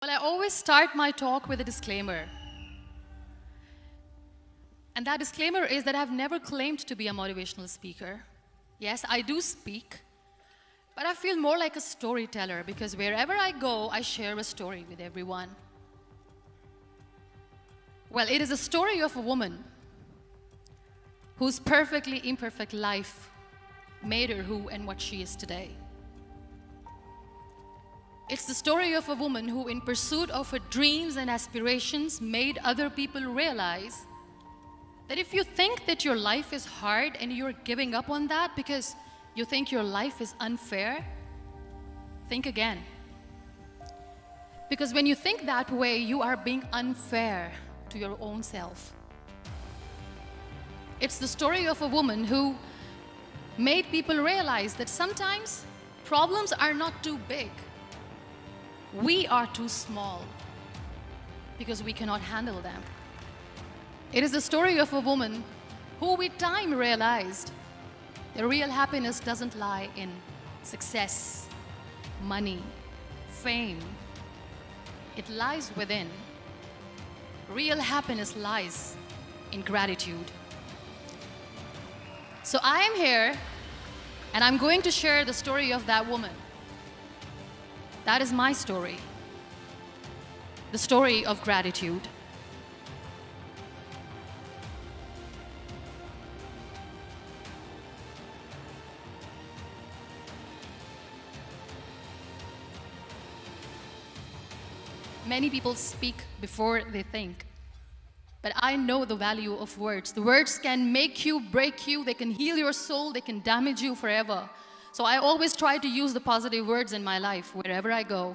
Well, I always start my talk with a disclaimer. And that disclaimer is that I've never claimed to be a motivational speaker. Yes, I do speak, but I feel more like a storyteller because wherever I go, I share a story with everyone. Well, it is a story of a woman whose perfectly imperfect life made her who and what she is today. It's the story of a woman who, in pursuit of her dreams and aspirations, made other people realize that if you think that your life is hard and you're giving up on that because you think your life is unfair, think again. Because when you think that way, you are being unfair to your own self. It's the story of a woman who made people realize that sometimes problems are not too big. We are too small because we cannot handle them. It is the story of a woman who with time realized the real happiness doesn't lie in success, money, fame. It lies within. Real happiness lies in gratitude. So I am here and I'm going to share the story of that woman. That is my story, the story of gratitude. Many people speak before they think, but I know the value of words. The words can make you, break you, they can heal your soul, they can damage you forever. So I always try to use the positive words in my life wherever I go.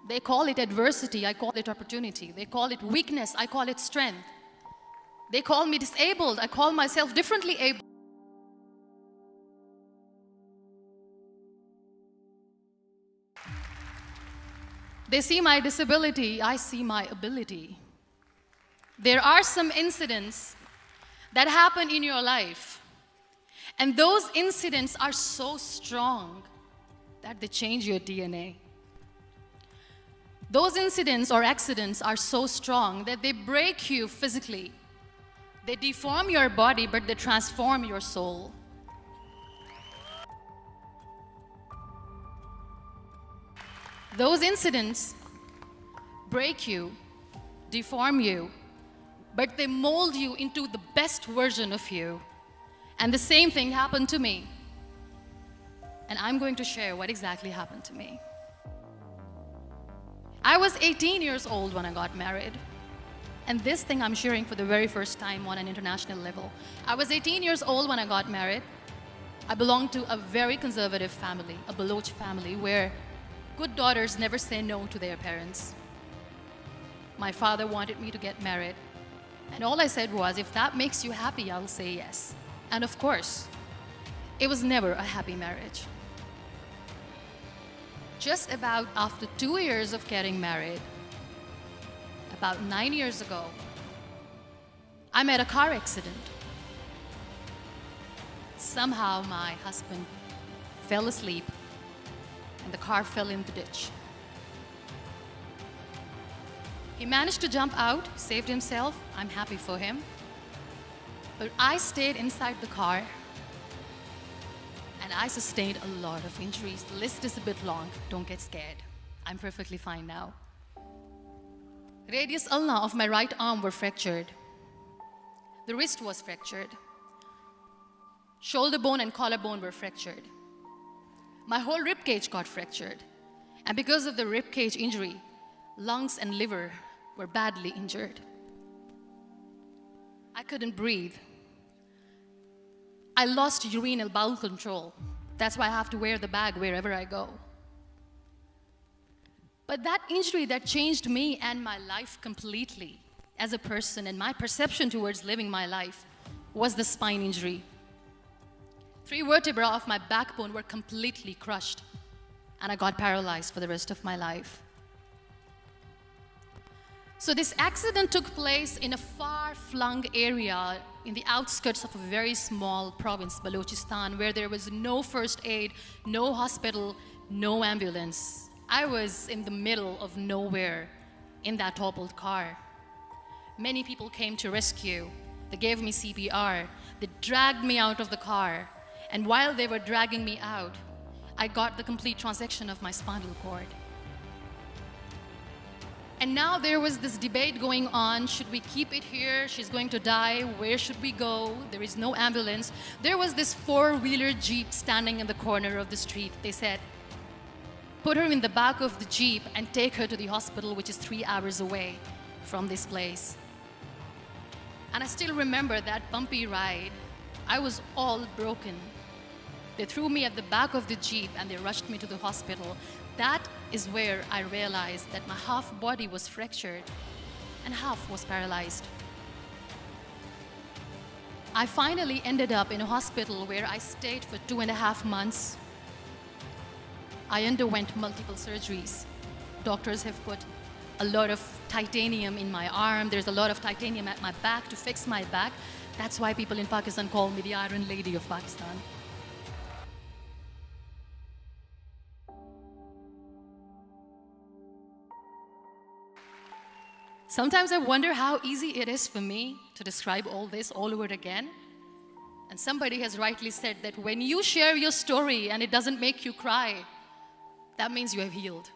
They call it adversity, I call it opportunity. They call it weakness, I call it strength. They call me disabled, I call myself differently able. They see my disability, I see my ability. There are some incidents that happen in your life, and those incidents are so strong that they change your DNA. Those incidents or accidents are so strong that they break you physically. They deform your body, but they transform your soul. Those incidents break you, deform you, but they mold you into the best version of you. And the same thing happened to me. And I'm going to share what exactly happened to me. I was 18 years old when I got married. And this thing I'm sharing for the very first time on an international level. I was 18 years old when I got married. I belonged to a very conservative family, a Baloch family, where good daughters never say no to their parents. My father wanted me to get married. And all I said was, if that makes you happy, I'll say yes. And of course, it was never a happy marriage. Just about after 2 years of getting married, about 9 years ago, I met a car accident. Somehow my husband fell asleep and the car fell in the ditch. He managed to jump out, saved himself. I'm happy for him. But I stayed inside the car and I sustained a lot of injuries. The list is a bit long, don't get scared. I'm perfectly fine now. Radius ulna of my right arm were fractured. The wrist was fractured. Shoulder bone and collarbone were fractured. My whole rib cage got fractured. And because of the rib cage injury, lungs and liver were badly injured. I couldn't breathe. I lost urinary bowel control. That's why I have to wear the bag wherever I go. But that injury that changed me and my life completely as a person and my perception towards living my life was the spine injury. 3 vertebrae of my backbone were completely crushed and I got paralyzed for the rest of my life. So this accident took place in a far-flung area in the outskirts of a very small province, Balochistan, where there was no first aid, no hospital, no ambulance. I was in the middle of nowhere in that toppled car. Many people came to rescue. They gave me CPR. They dragged me out of the car. And while they were dragging me out, I got the complete transection of my spinal cord. And now there was this debate going on. Should we keep it here? She's going to die. Where should we go? There is no ambulance. There was this four-wheeler Jeep standing in the corner of the street. They said, put her in the back of the Jeep and take her to the hospital, which is 3 hours away from this place. And I still remember that bumpy ride. I was all broken. They threw me at the back of the Jeep and they rushed me to the hospital. That is where I realized that my half body was fractured and half was paralyzed. I finally ended up in a hospital where I stayed for 2.5 months. I underwent multiple surgeries. Doctors have put a lot of titanium in my arm. There's a lot of titanium at my back to fix my back. That's why people in Pakistan call me the Iron Lady of Pakistan. Sometimes I wonder how easy it is for me to describe all this all over again. And somebody has rightly said that when you share your story and it doesn't make you cry, that means you have healed.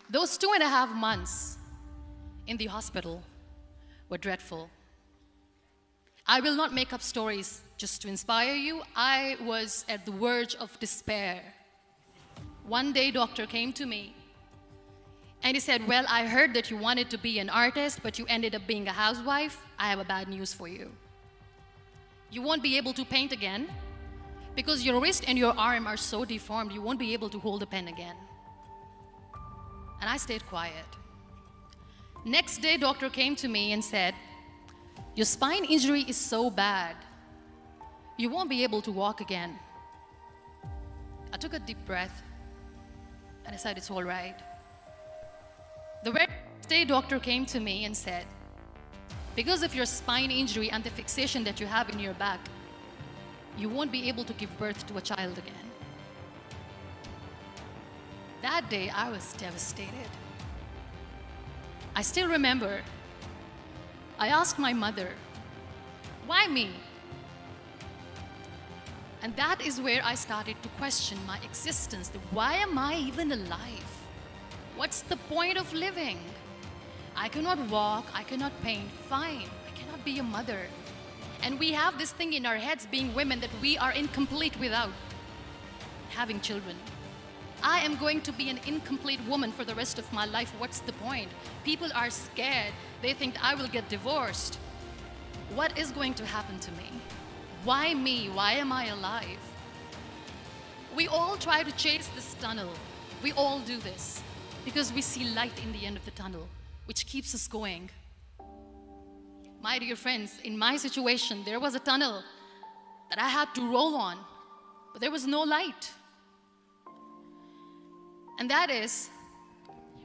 Those 2.5 months in the hospital were dreadful. I will not make up stories just to inspire you. I was at the verge of despair. One day, doctor came to me and he said, well, I heard that you wanted to be an artist, but you ended up being a housewife. I have a bad news for you. You won't be able to paint again because your wrist and your arm are so deformed, you won't be able to hold a pen again. And I stayed quiet. Next day, doctor came to me and said, your spine injury is so bad, you won't be able to walk again. I took a deep breath and I said, it's all right. The very next day, doctor came to me and said, because of your spine injury and the fixation that you have in your back, you won't be able to give birth to a child again. That day, I was devastated. I still remember, I asked my mother, why me? And that is where I started to question my existence. Why am I even alive? What's the point of living? I cannot walk, I cannot paint, fine. I cannot be a mother. And we have this thing in our heads, being women, that we are incomplete without having children. I am going to be an incomplete woman for the rest of my life. What's the point? People are scared. They think I will get divorced. What is going to happen to me? Why me? Why am I alive? We all try to chase this tunnel. We all do this because we see light in the end of the tunnel, which keeps us going. My dear friends, in my situation, there was a tunnel that I had to roll on, but there was no light. And that is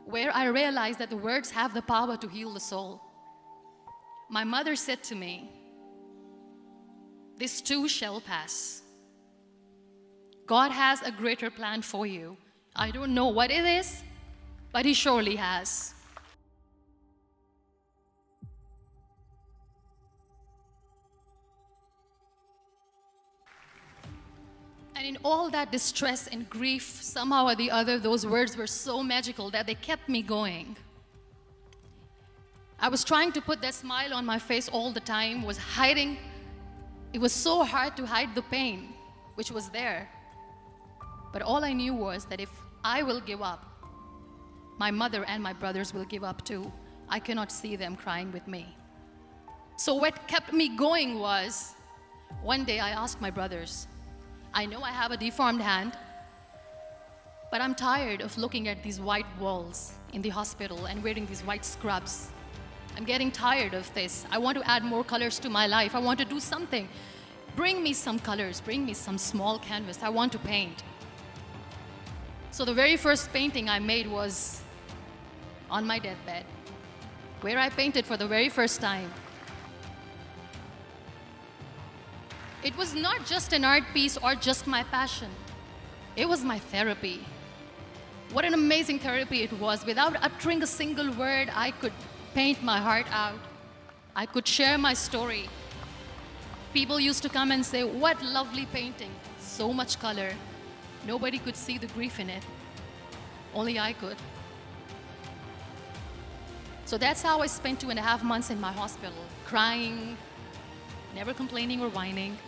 where I realized that the words have the power to heal the soul. My mother said to me, this too shall pass. God has a greater plan for you. I don't know what it is, but He surely has. And in all that distress and grief, somehow or the other, those words were so magical that they kept me going. I was trying to put that smile on my face all the time, was hiding. It was so hard to hide the pain, which was there. But all I knew was that if I will give up, my mother and my brothers will give up too. I cannot see them crying with me. So what kept me going was, one day I asked my brothers, I know I have a deformed hand, but I'm tired of looking at these white walls in the hospital and wearing these white scrubs. I'm getting tired of this. I want to add more colors to my life. I want to do something. Bring me some colors. Bring me some small canvas. I want to paint. So the very first painting I made was on my deathbed, where I painted for the very first time. It was not just an art piece or just my passion. It was my therapy. What an amazing therapy it was. Without uttering a single word, I could paint my heart out. I could share my story. People used to come and say, "What lovely painting, so much color." Nobody could see the grief in it. Only I could. So that's how I spent 2.5 months in my hospital, crying, never complaining or whining,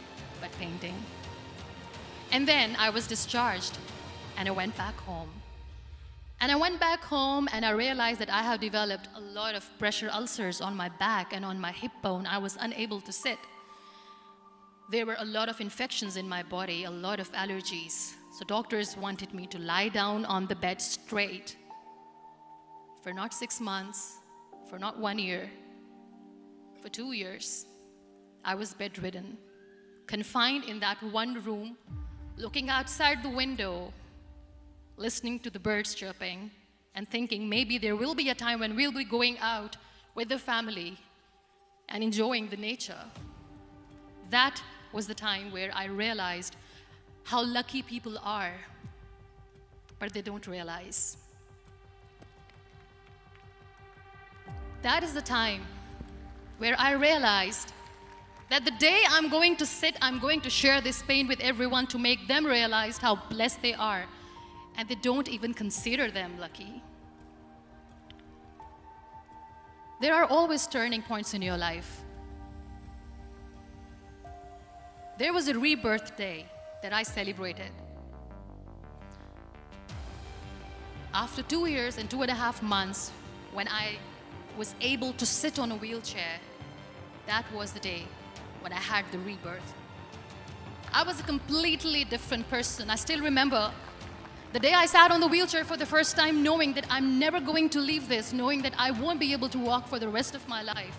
but painting. And then I was discharged, and I went back home. And I went back home and I realized that I have developed a lot of pressure ulcers on my back and on my hip bone. I was unable to sit. There were a lot of infections in my body, a lot of allergies. So doctors wanted me to lie down on the bed straight for not 6 months, for not 1 year, for 2 years. I was bedridden, confined in that one room, looking outside the window, listening to the birds chirping, and thinking maybe there will be a time when we'll be going out with the family and enjoying the nature. That was the time where I realized how lucky people are, but they don't realize. That is the time where I realized that the day I'm going to sit, I'm going to share this pain with everyone to make them realize how blessed they are, and they don't even consider them lucky. There are always turning points in your life. There was a rebirth day that I celebrated. After 2 years and 2.5 months, when I was able to sit on a wheelchair, that was the day when I had the rebirth. I was a completely different person. I still remember the day I sat on the wheelchair for the first time, knowing that I'm never going to leave this, knowing that I won't be able to walk for the rest of my life.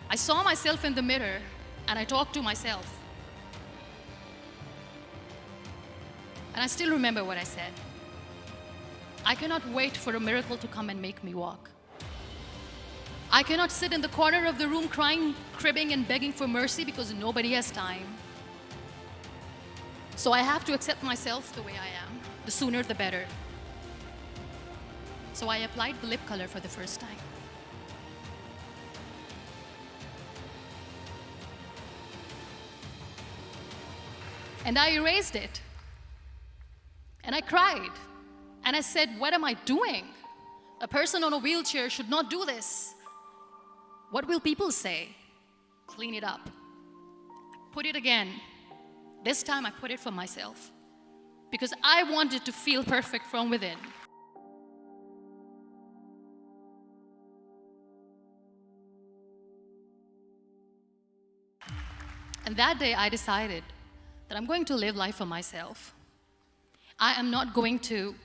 I saw myself in the mirror and I talked to myself. And I still remember what I said. I cannot wait for a miracle to come and make me walk. I cannot sit in the corner of the room crying, cribbing, and begging for mercy because nobody has time. So I have to accept myself the way I am. The sooner the better. So I applied the lip color for the first time. And I erased it. And I cried. And I said, "What am I doing? A person on a wheelchair should not do this. What will people say?" Clean it up. Put it again. This time I put it for myself, because I wanted to feel perfect from within. And that day I decided that I'm going to live life for myself. I am not going to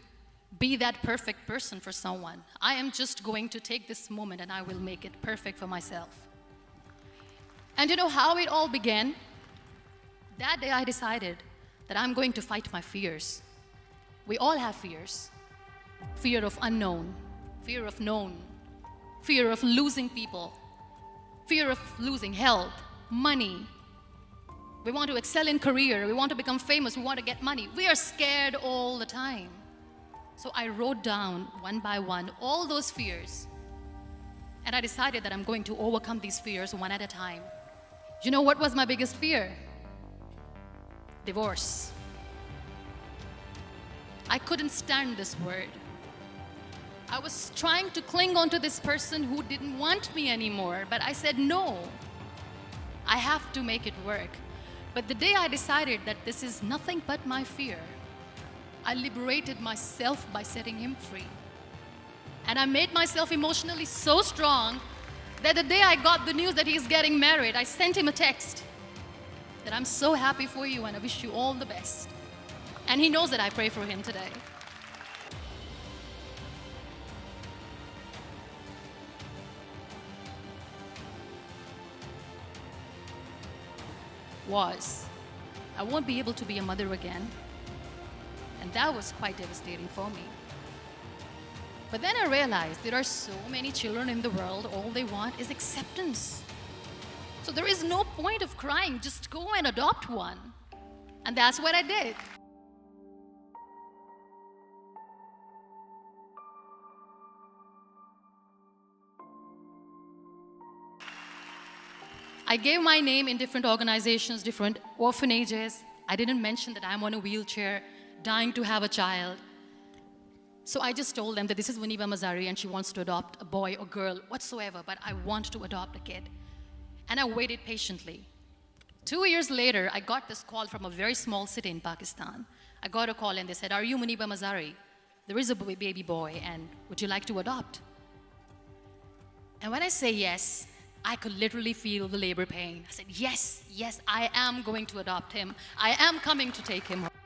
be that perfect person for someone. I am just going to take this moment and I will make it perfect for myself. And you know how it all began? That day I decided that I'm going to fight my fears. We all have fears. Fear of unknown, fear of known, fear of losing people, fear of losing health, money. We want to excel in career, we want to become famous, we want to get money. We are scared all the time. So I wrote down one by one all those fears. And I decided that I'm going to overcome these fears one at a time. You know what was my biggest fear? Divorce. I couldn't stand this word. I was trying to cling on to this person who didn't want me anymore, but I said no. I have to make it work. But the day I decided that this is nothing but my fear, I liberated myself by setting him free. And I made myself emotionally so strong that the day I got the news that he's getting married, I sent him a text that I'm so happy for you and I wish you all the best. And he knows that I pray for him today. I won't be able to be a mother again. And that was quite devastating for me. But then I realized there are so many children in the world, all they want is acceptance. So there is no point of crying, just go and adopt one. And that's what I did. I gave my name in different organizations, different orphanages. I didn't mention that I'm on a wheelchair, dying to have a child. So I just told them that this is Muniba Mazari and she wants to adopt a boy or girl whatsoever, but I want to adopt a kid. And I waited patiently. 2 years later, I got this call from a very small city in Pakistan. I got a call and they said, "Are you Muniba Mazari? There is a baby boy and would you like to adopt?" And when I say yes, I could literally feel the labor pain. I said, yes, I am going to adopt him. I am coming to take him home.